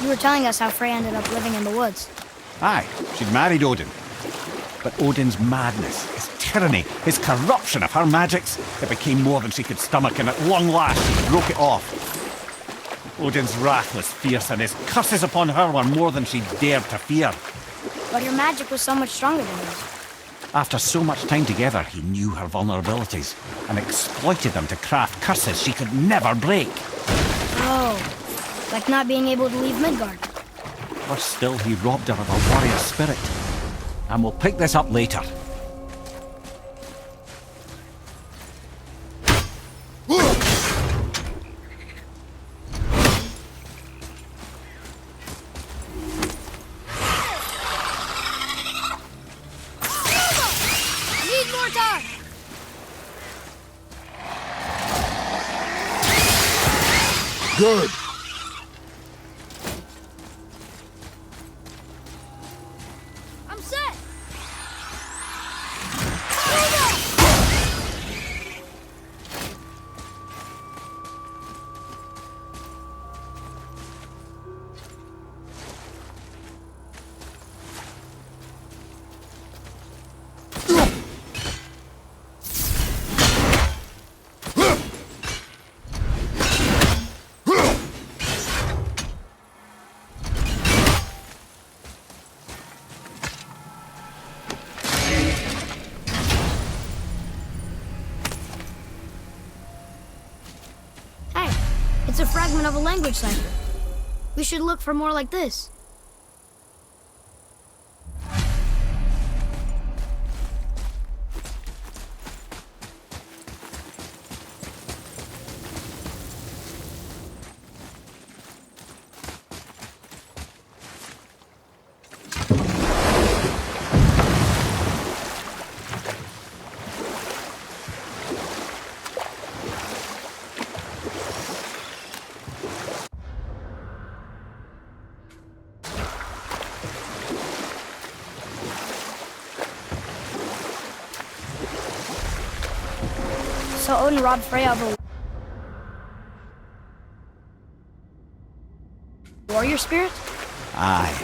You were telling us how Freya ended up living in the woods. Aye, she'd married Odin. But Odin's madness, his tyranny, his corruption of her magics, it became more than she could stomach, and at long last she broke it off. Odin's wrath was fierce, and his curses upon her were more than she dared to fear. But your magic was so much stronger than his. After so much time together, he knew her vulnerabilities and exploited them to craft curses she could never break. Oh, like not being able to leave Midgard. Worse still, he robbed her of her warrior spirit. And we'll pick this up later. Good. I'm set. It's a fragment of a language cipher. We should look for more like this. So Odin robbed Freya of a warrior spirit? Aye.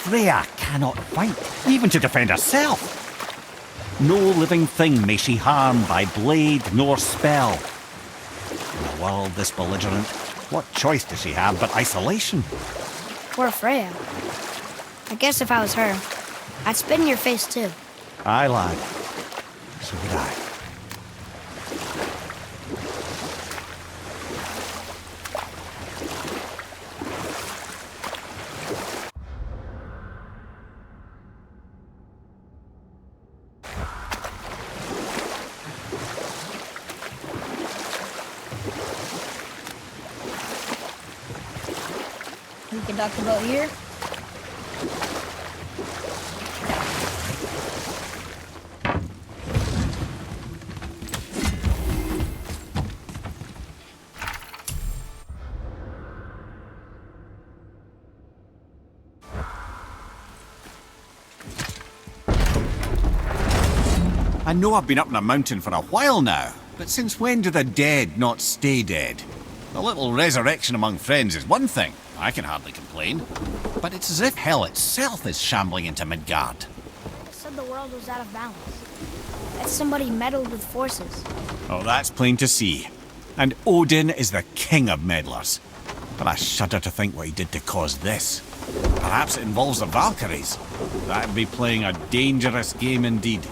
Freya cannot fight, even to defend herself. No living thing may she harm by blade nor spell. In a world this belligerent, what choice does she have but isolation? Poor Freya. I guess if I was her, I'd spit in your face too. Aye, lad. So would I. We can dock the boat here. I know I've been up in a mountain for a while now, but since when do the dead not stay dead? A little resurrection among friends is one thing. I can hardly complain. But it's as if hell itself is shambling into Midgard. I said the world was out of balance. That somebody meddled with forces. Oh, that's plain to see. And Odin is the king of meddlers. But I shudder to think what he did to cause this. Perhaps it involves the Valkyries. That'd be playing a dangerous game indeed.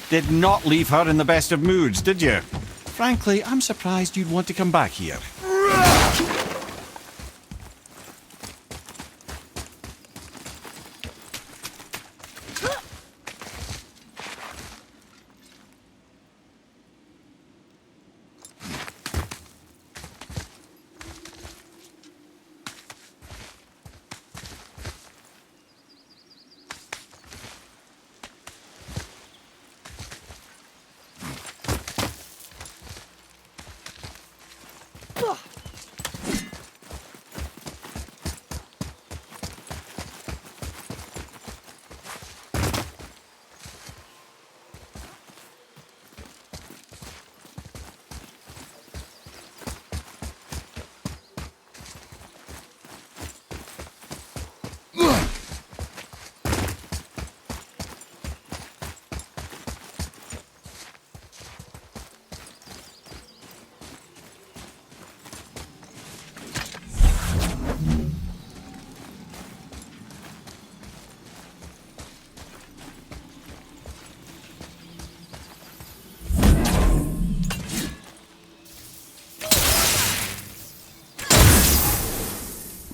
Did not leave her in the best of moods, did you? Frankly, I'm surprised you'd want to come back here.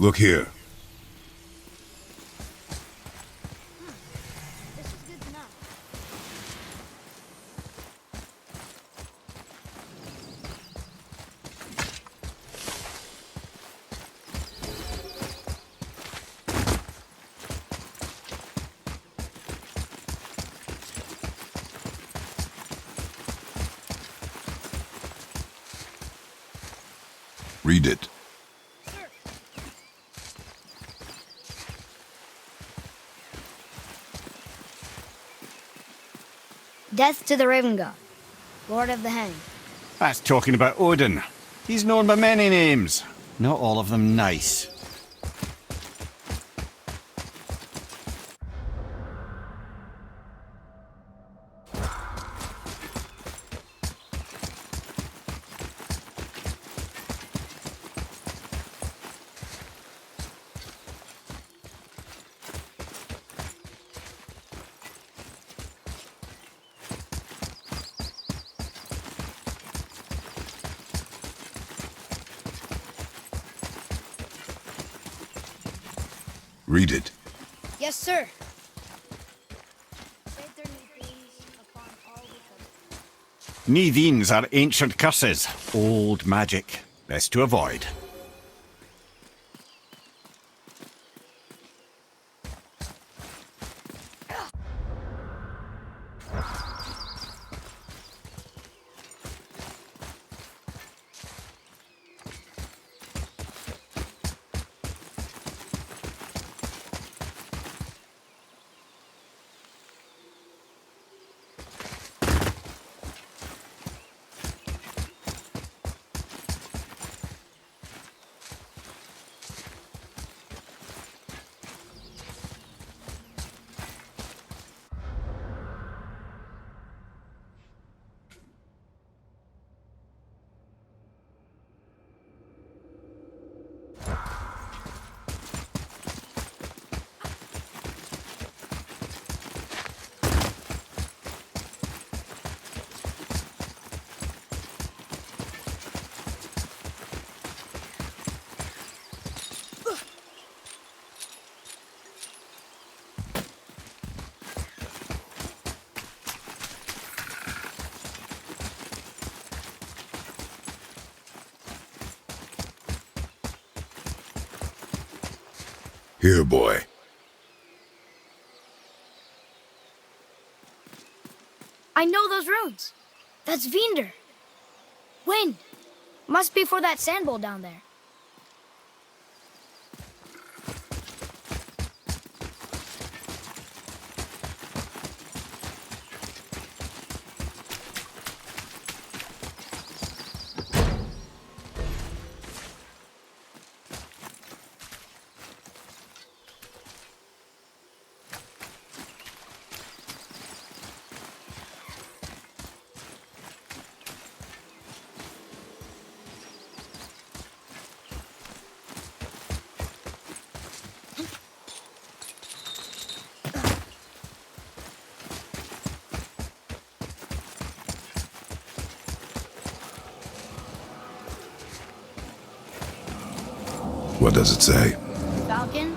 Look here. This is good enough. Read it. Death to the Raven God, Lord of the Hanged. That's talking about Odin. He's known by many names, not all of them nice. Read it. Yes, sir. Save their Needines upon all recovery. Needines are ancient curses, old magic, best to avoid. Here, boy. I know those runes. That's Vinder. Wind. Must be for that sand bowl down there. What does it say? Falcon,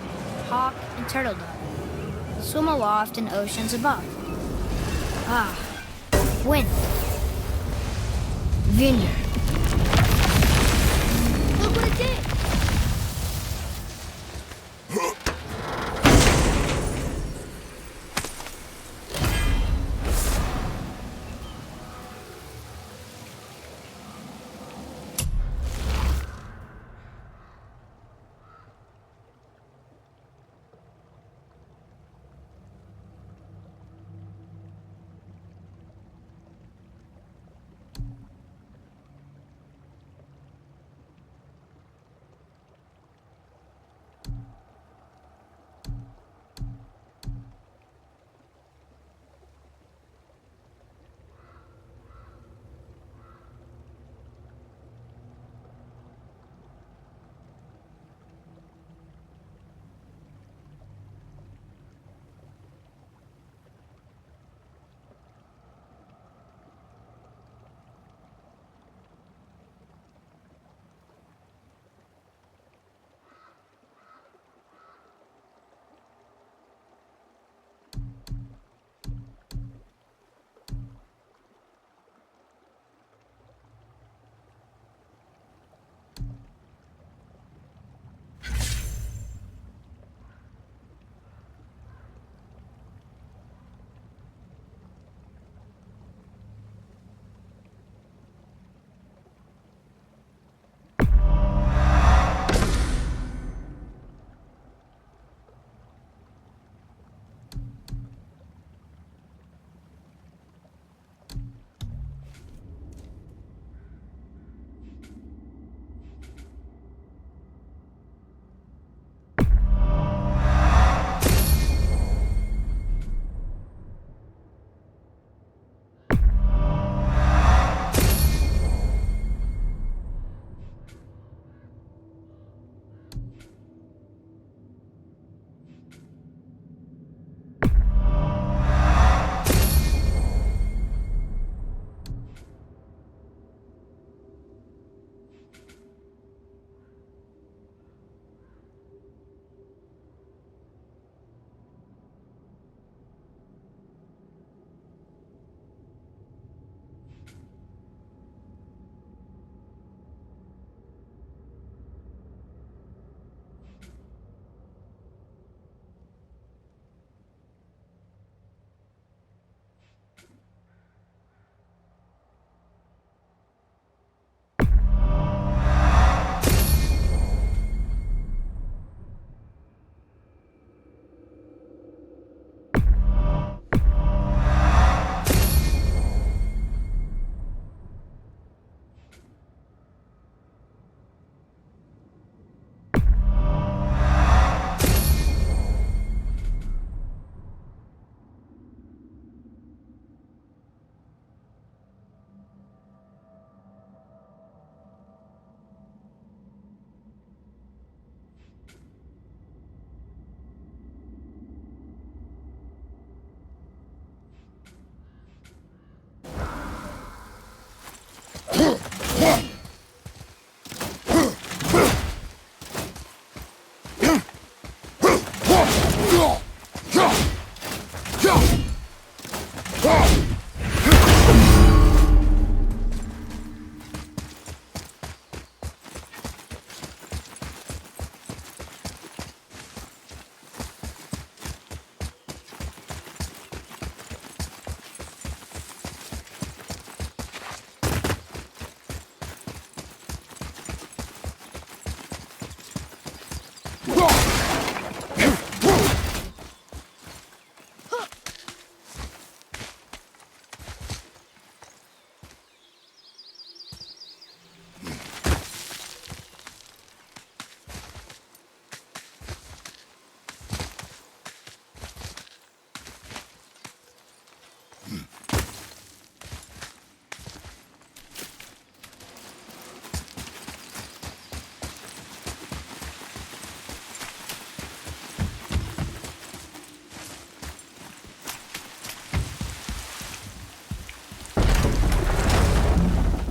hawk, and turtle dove swim aloft in oceans above. Ah, wind. Vinder. Look what it did!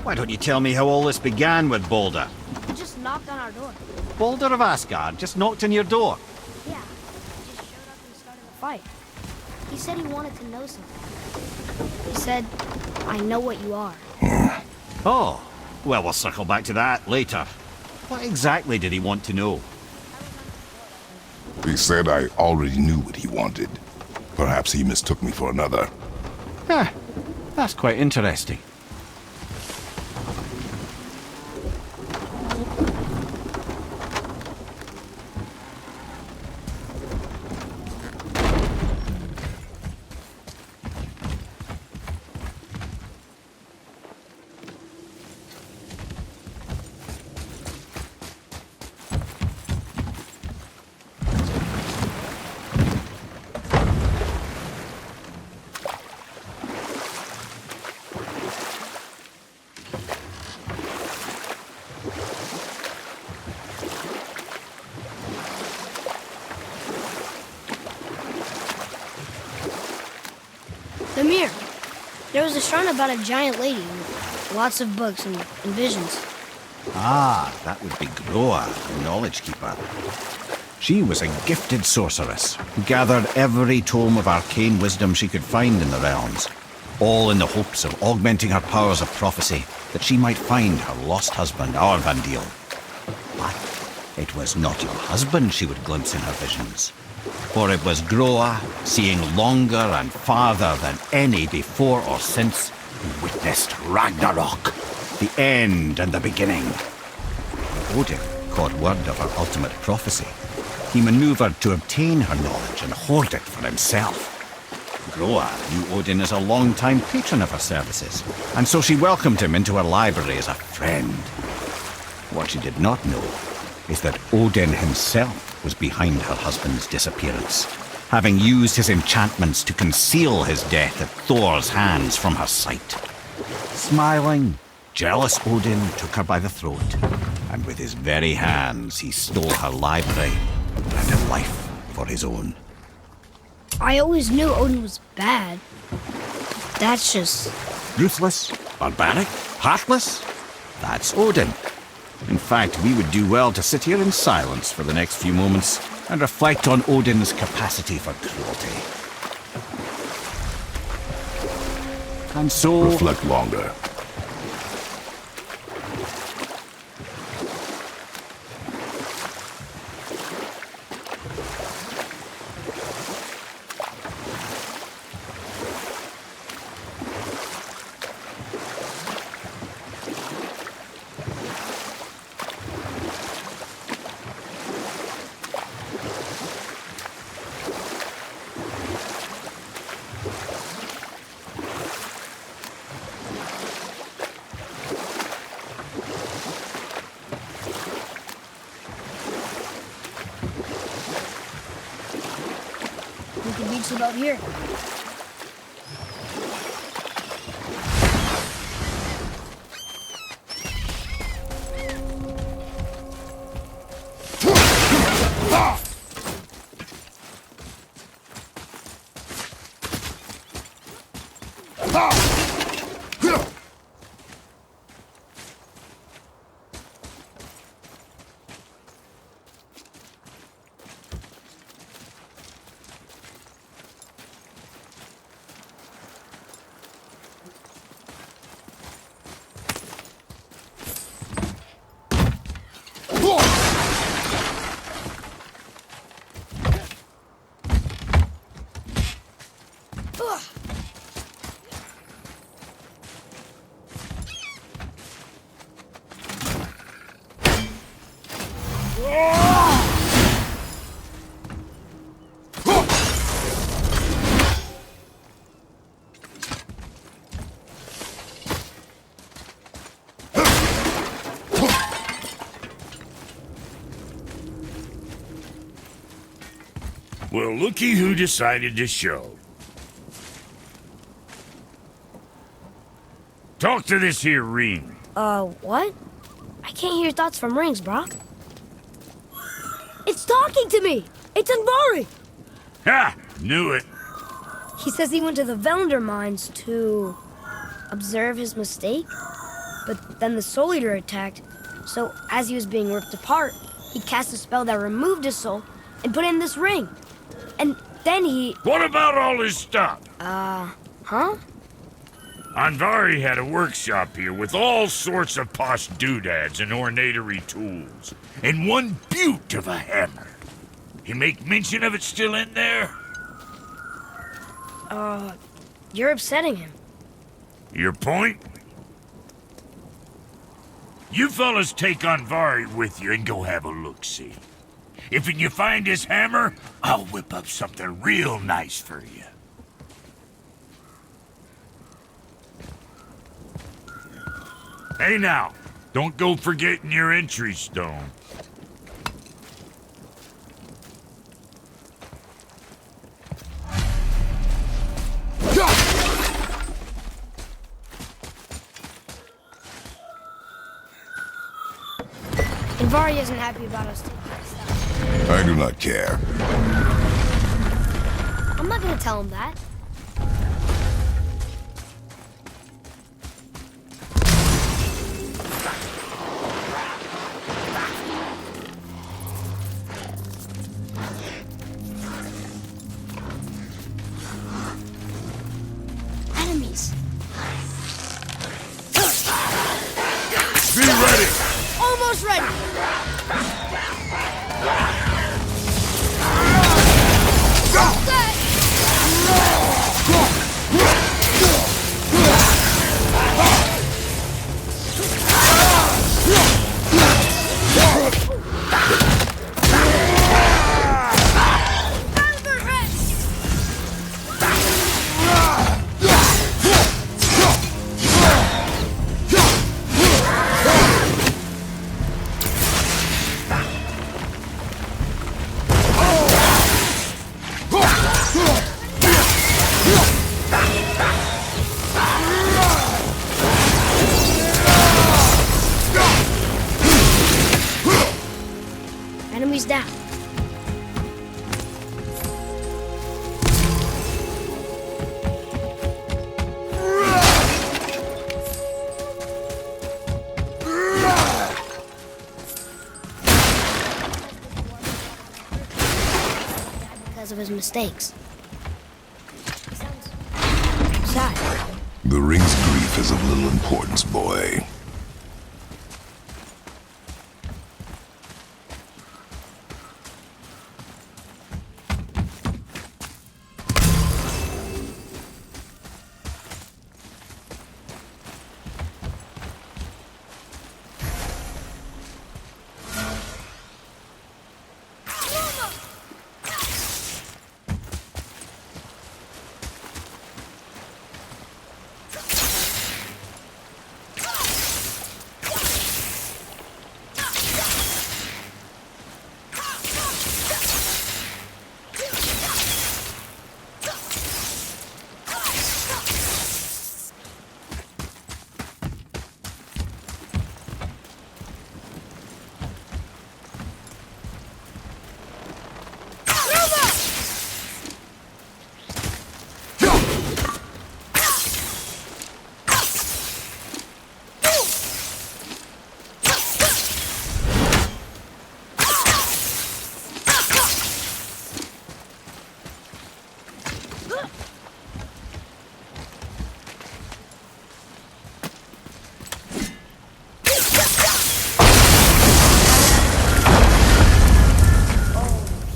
Why don't you tell me how all this began with Balder? He just knocked on our door. Balder of Asgard just knocked on your door. Yeah, he just showed up and started a fight. He said he wanted to know something. He said, I know what you are. Oh, well, we'll circle back to that later. What exactly did he want to know? He said I already knew what he wanted. Perhaps he mistook me for another. Huh, that's quite interesting. The mirror. There was a shrine about a giant lady with lots of books and visions. Ah, that would be Groa, the Knowledge Keeper. She was a gifted sorceress who gathered every tome of arcane wisdom she could find in the realms, all in the hopes of augmenting her powers of prophecy, that she might find her lost husband, Arvandil. But it was not your husband she would glimpse in her visions, for it was Groa, seeing longer and farther than any before or since, who witnessed Ragnarok, the end and the beginning. When Odin caught word of her ultimate prophecy, he maneuvered to obtain her knowledge and hoard it for himself. Groa knew Odin as a long-time patron of her services, and so she welcomed him into her library as a friend. What she did not know is that Odin himself was behind her husband's disappearance, having used his enchantments to conceal his death at Thor's hands from her sight. Smiling, jealous Odin took her by the throat, and with his very hands he stole her library and a life for his own. I always knew Odin was bad. That's just... Ruthless, barbaric, heartless? That's Odin. In fact, we would do well to sit here in silence for the next few moments and reflect on Odin's capacity for cruelty. And so... Reflect longer. We could reach about here. Well, looky who decided to show. Talk to this here ring. What? I can't hear thoughts from rings, bro. It's talking to me! It's Anvari! Ha! Knew it. He says he went to the Velander mines to observe his mistake, but then the Soul Eater attacked, so as he was being ripped apart, he cast a spell that removed his soul and put in this ring. And then he... What about all his stuff? Huh? Anvari had a workshop here with all sorts of posh doodads and ornatery tools, and one beaut of a hammer. You make mention of it still in there? You're upsetting him. Your point? You fellas take Anvari with you and go have a look-see. If you find his hammer, I'll whip up something real nice for you. Hey now, don't go forgetting your entry stone. Anvari isn't happy about us taking his stuff. I do not care. I'm not gonna tell him that. Enemies. Be ready! Almost ready! Enemies down. Because of his mistakes. He sounds sad. The ring's grief is of little importance, boy.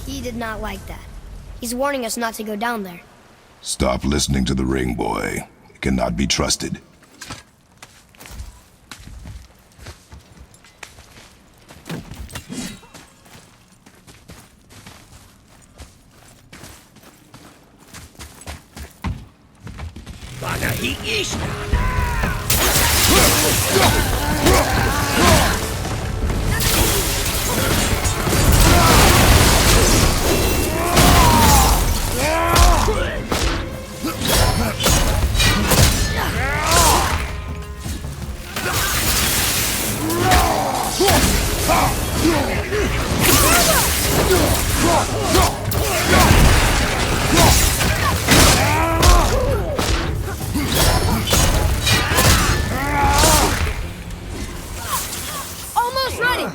He did not like that. He's warning us not to go down there. Stop listening to the ring, boy. It cannot be trusted. Almost ready!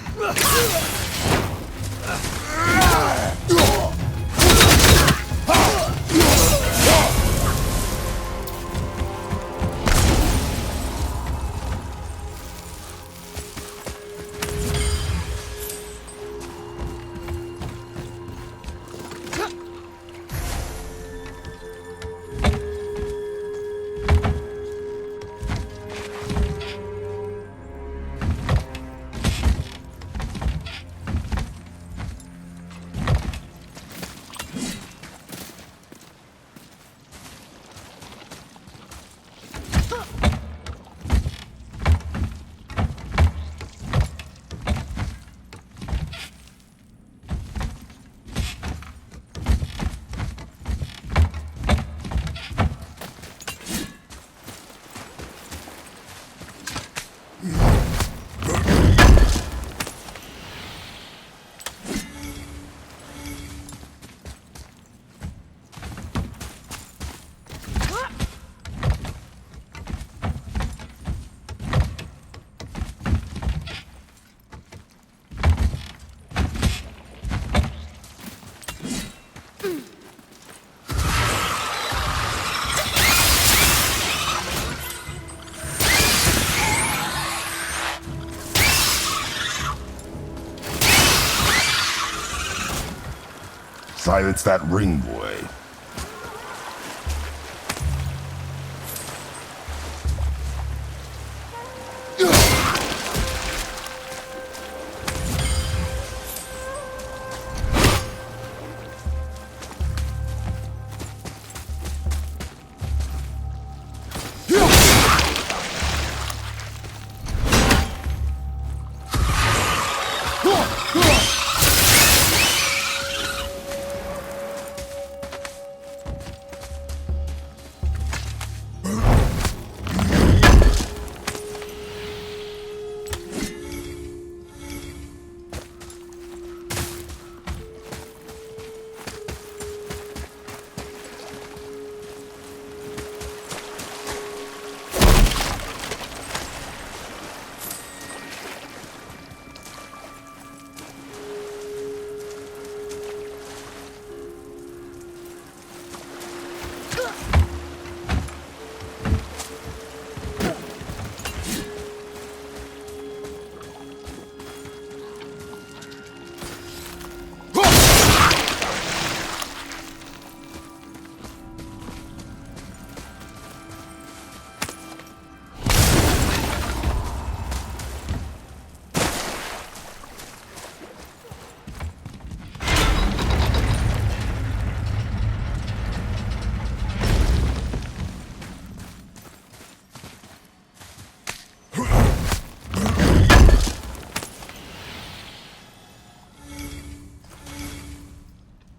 Silence that ring, boy.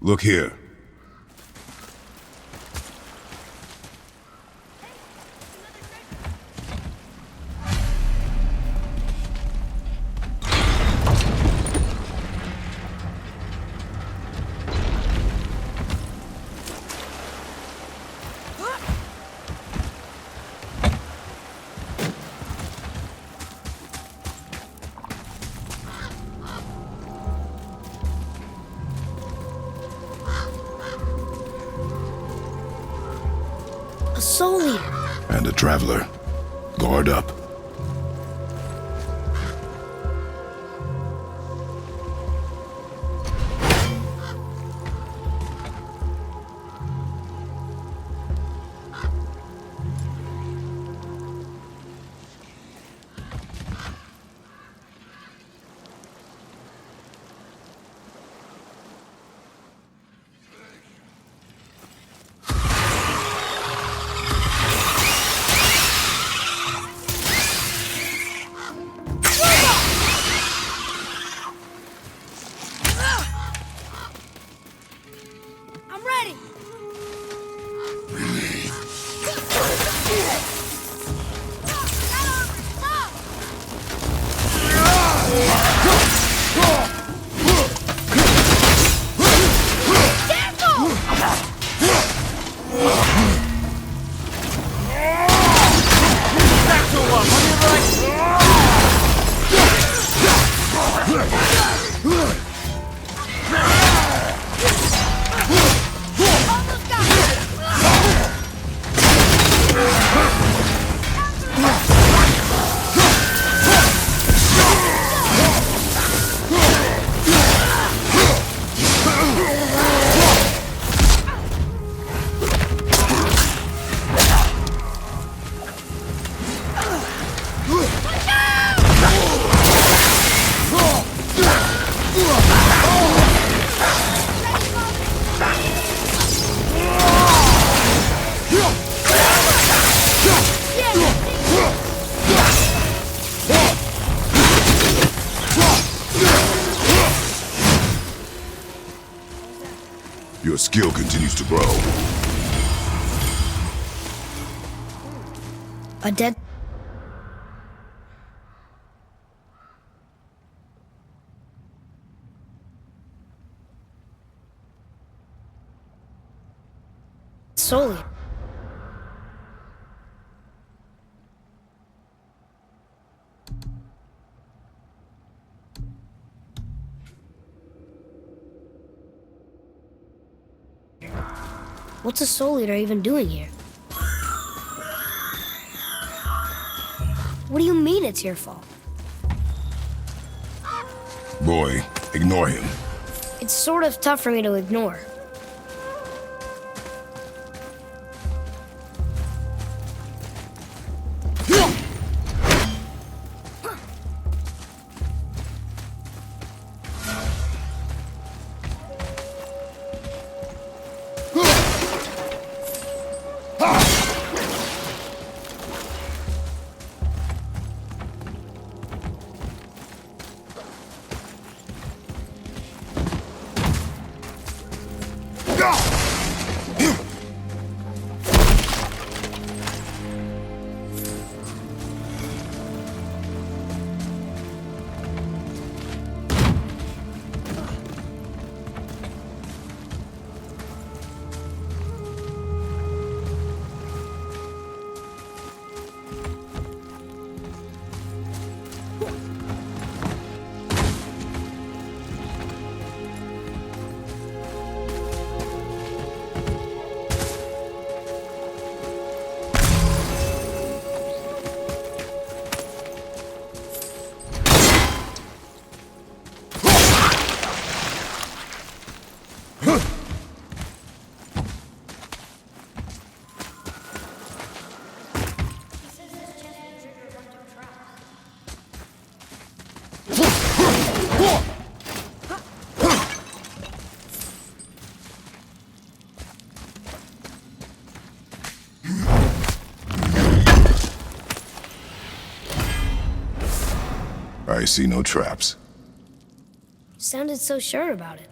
Look here. A soul eater. And a traveler. Guard up. Your skill continues to grow. A dead... solely. What's a soul eater even doing here? What do you mean it's your fault? Boy, ignore him. It's sort of tough for me to ignore. I see no traps. Sounded so sure about it.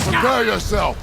Prepare yourself!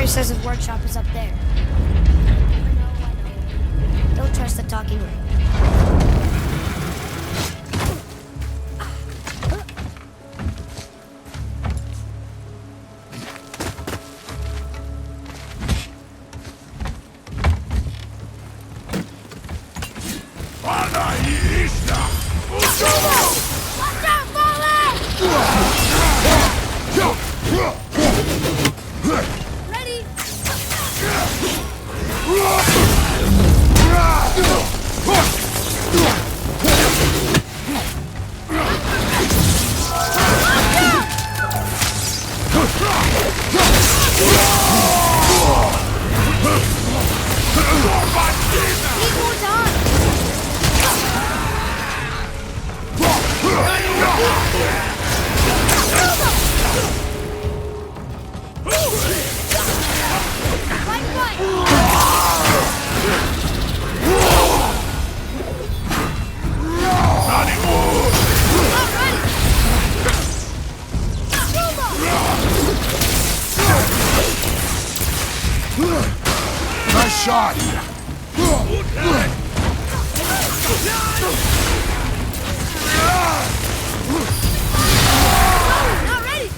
says his workshop is up there. I know. Don't trust the talking ring. Nice shot! Not ready!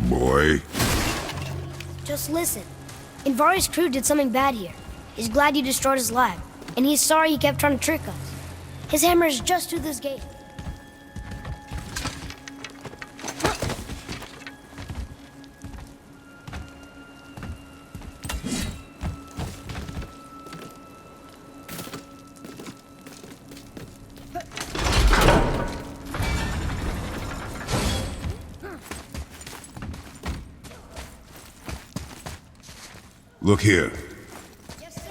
Boy. Just listen. Invari's crew did something bad here. He's glad you destroyed his lab, and he's sorry you kept trying to trick us. His hammer is just through this gate. Look here. Yes, sir.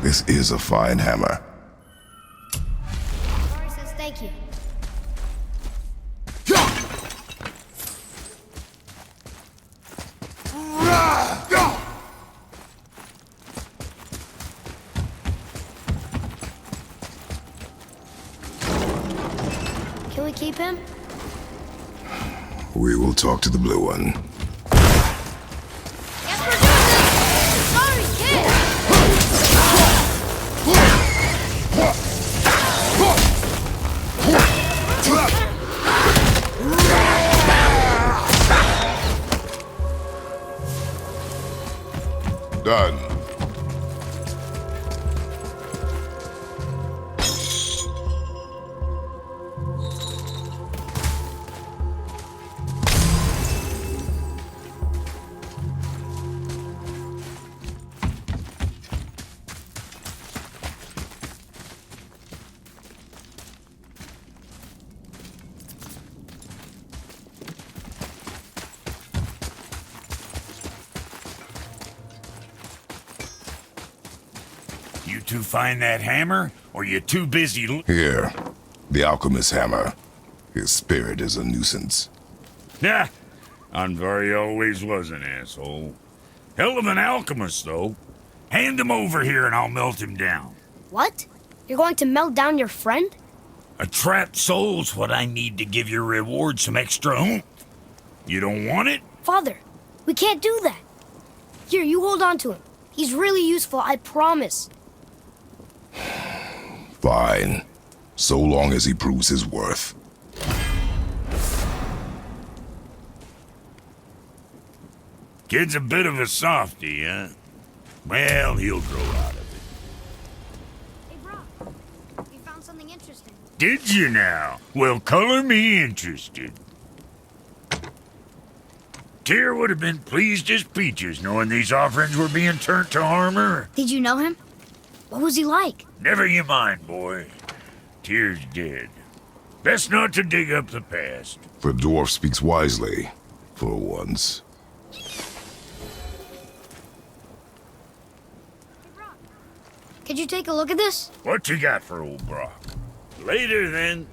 This is a fine hammer. Invari says thank you. Can we keep him? We will talk to the blue one. Yes, we're doing this! Sorry, kid! Done. You two find that hammer, or you too busy Here. The alchemist's hammer. His spirit is a nuisance. Yeah, Anvari always was an asshole. Hell of an alchemist, though. Hand him over here and I'll melt him down. What? You're going to melt down your friend? A trapped soul's what I need to give your reward some extra oomph. You don't want it? Father, we can't do that. Here, you hold on to him. He's really useful, I promise. Fine. So long as he proves his worth. Kid's a bit of a softy, huh? Well, he'll grow out of it. Hey, Brock. We found something interesting. Did you now? Well, color me interested. Tyr would have been pleased as peaches knowing these offerings were being turned to armor. Did you know him? What was he like? Never you mind, boy. Tyr's dead. Best not to dig up the past. The dwarf speaks wisely, for once. Could you take a look at this? What you got for old Brock? Later, then.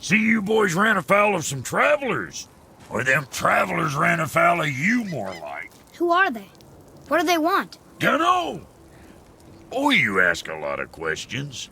See, you boys ran afoul of some travelers. Or them travelers ran afoul of you, more like. Who are they? What do they want? Dunno. Oh, you ask a lot of questions.